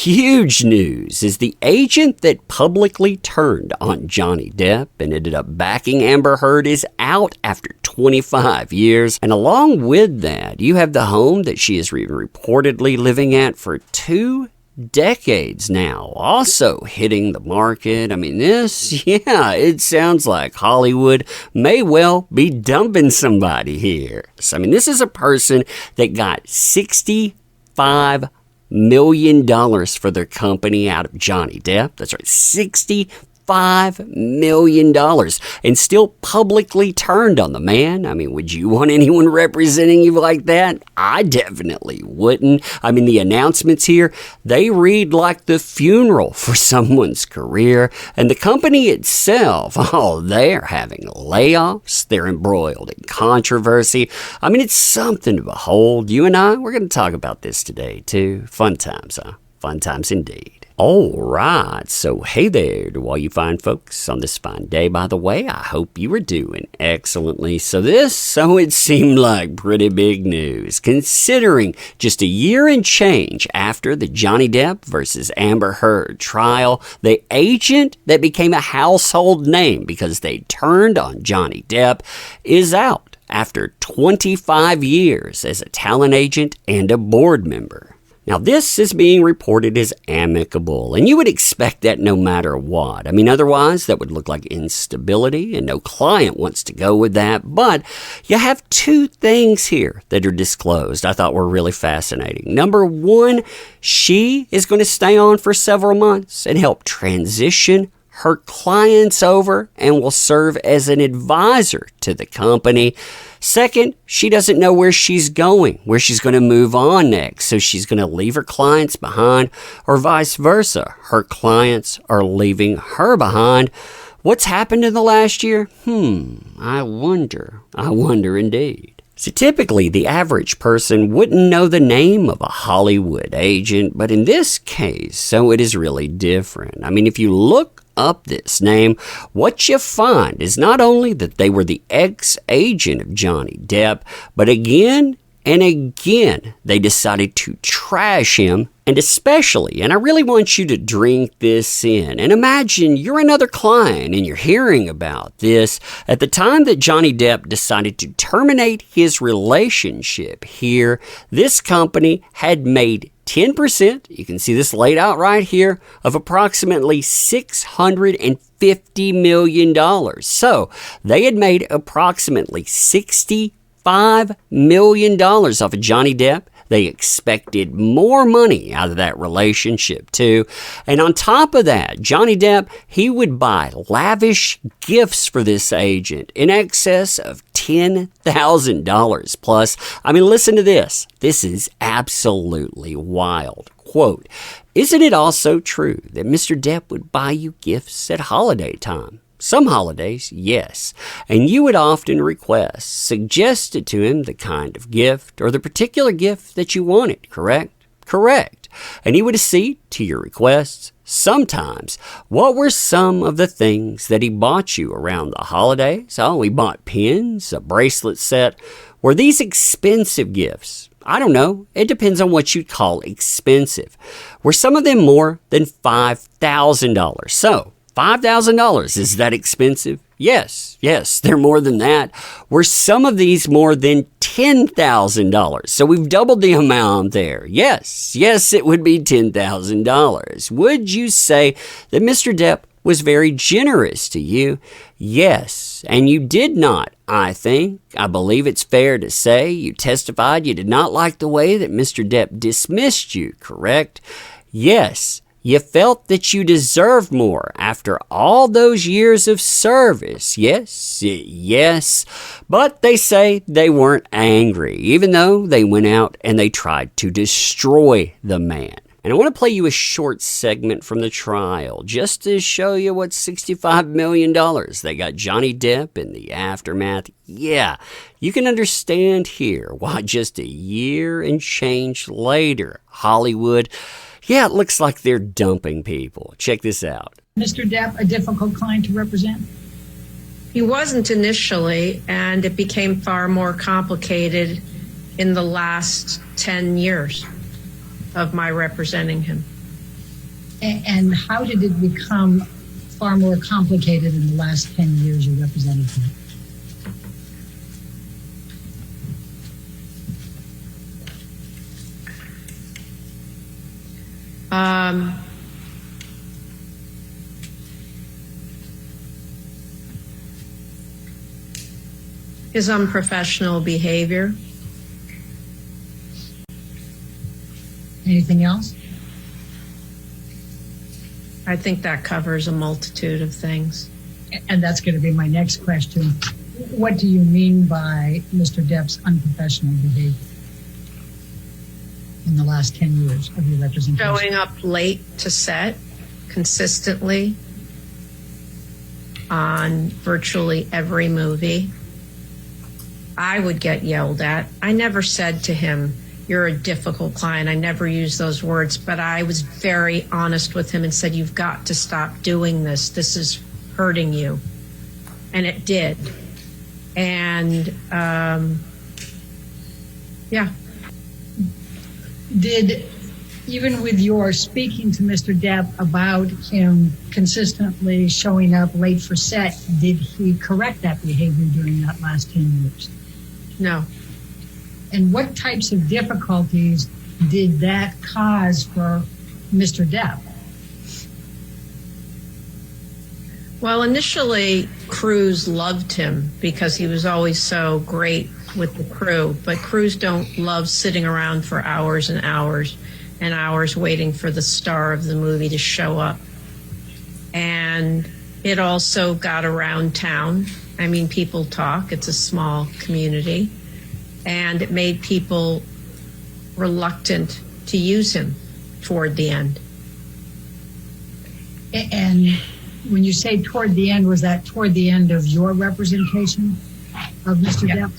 huge news is the agent that publicly turned on Johnny Depp and ended up backing Amber Heard is out after 25 years. And along with that, you have the home that she is reportedly living at for 2 decades now, also hitting the market. I mean, it sounds like Hollywood may well be dumping somebody here. So, I mean, this is a person that got $65 million for their company out of Johnny Depp. That's right, $65 million, and still publicly turned on the man. I mean, would you want anyone representing you like that? I definitely wouldn't. I mean, the announcements here, they read like the funeral for someone's career. And the company itself, they're having layoffs. They're embroiled in controversy. I mean, it's something to behold. You and I, we're going to talk about this today, too. Fun times, huh? Fun times indeed. All right, so hey there to all you fine folks on this fine day. By the way, I hope you are doing excellently. So it seemed like pretty big news, considering just a year and change after the Johnny Depp versus Amber Heard trial, the agent that became a household name because they turned on Johnny Depp is out after 25 years as a talent agent and a board member. Now, this is being reported as amicable, and you would expect that no matter what. I mean, otherwise, that would look like instability, and no client wants to go with that. But you have 2 things here that are disclosed I thought were really fascinating. Number one, she is going to stay on for several months and help transition her clients over and will serve as an advisor to the company. Second, she doesn't know where she's going to move on next. So she's going to leave her clients behind, or vice versa. Her clients are leaving her behind. What's happened in the last year? I wonder indeed. See, typically, the average person wouldn't know the name of a Hollywood agent, but in this case, so it is really different. I mean, if you look up this name, what you find is not only that they were the ex-agent of Johnny Depp, but again and again, they decided to trash him. And especially, and I really want you to drink this in, and imagine you're another client and you're hearing about this. At the time that Johnny Depp decided to terminate his relationship here, this company had made 10%, you can see this laid out right here, of approximately $650 million. So they had made approximately $65 million off of Johnny Depp. They expected more money out of that relationship, too. And on top of that, Johnny Depp, he would buy lavish gifts for this agent in excess of $10,000 plus. I mean, listen to this. This is absolutely wild. Quote, "Isn't it also true that Mr. Depp would buy you gifts at holiday time? Some holidays, yes, and you would often suggested to him the kind of gift or the particular gift that you wanted, correct? Correct. And he would accede to your requests. Sometimes, what were some of the things that he bought you around the holidays? He bought pins, a bracelet set. Were these expensive gifts? I don't know. It depends on what you'd call expensive. Were some of them more than $5,000? So, $5,000, is that expensive? Yes, they're more than that. Were some of these more than $10,000? So we've doubled the amount there. Yes, it would be $10,000. Would you say that Mr. Depp was very generous to you? Yes, and you did not, I believe it's fair to say, you testified you did not like the way that Mr. Depp dismissed you, correct? Yes. You felt that you deserved more after all those years of service. Yes. But they say they weren't angry, even though they went out and they tried to destroy the man. And I want to play you a short segment from the trial just to show you what $65 million they got Johnny Depp in the aftermath. Yeah, you can understand here why just a year and change later, Hollywood, it looks like they're dumping people. Check this out. Mr. Depp, a difficult client to represent? He wasn't initially, and it became far more complicated in the last 10 years of my representing him. And how did it become far more complicated in the last 10 years you represented him? His unprofessional behavior. Anything else? I think that covers a multitude of things. And that's going to be my next question. What do you mean by Mr. Depp's unprofessional behavior in the last 10 years of your representation? Showing up late to set consistently on virtually every movie. I would get yelled at. I never said to him, "You're a difficult client." I never used those words, but I was very honest with him and said, "You've got to stop doing this. This is hurting you." And it did. And, yeah. Did, even with your speaking to Mr. Depp about him consistently showing up late for set, did he correct that behavior during that last 10 years? No. And what types of difficulties did that cause for Mr. Depp? Well, initially, crews loved him because he was always so great with the crew. But crews don't love sitting around for hours and hours and hours waiting for the star of the movie to show up. And it also got around town. I mean, people talk. It's a small community. And it made people reluctant to use him toward the end. And when you say toward the end, was that toward the end of your representation of Mr. Depp?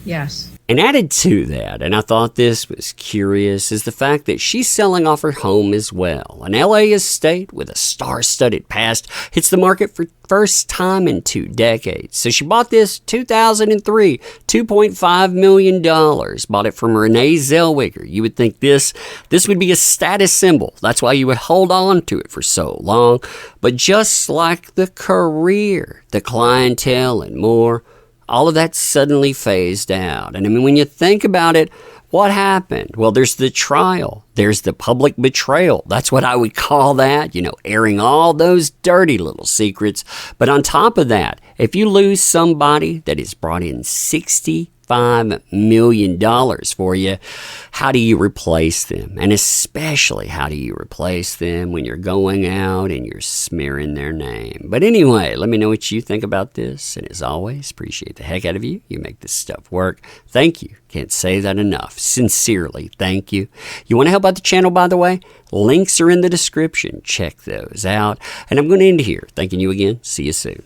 Yes. And added to that, and I thought this was curious, is the fact that she's selling off her home as well. An LA estate with a star-studded past hits the market for first time in 2 decades. So she bought this 2003, $2.5 million. Bought it from Renee Zellweger. You would think this would be a status symbol. That's why you would hold on to it for so long. But just like the career, the clientele, and more, all of that suddenly phased out. And I mean, when you think about it, what happened? Well, there's the trial. There's the public betrayal. That's what I would call that, airing all those dirty little secrets. But on top of that, if you lose somebody that has brought in $65 million for you, how do you replace them? And especially, how do you replace them when you're going out and you're smearing their name? But anyway, let me know what you think about this. And as always, appreciate the heck out of you. You make this stuff work. Thank you. Can't say that enough. Sincerely, thank you. You want to help out the channel, by the way? Links are in the description. Check those out. And I'm going to end here. Thanking you again. See you soon.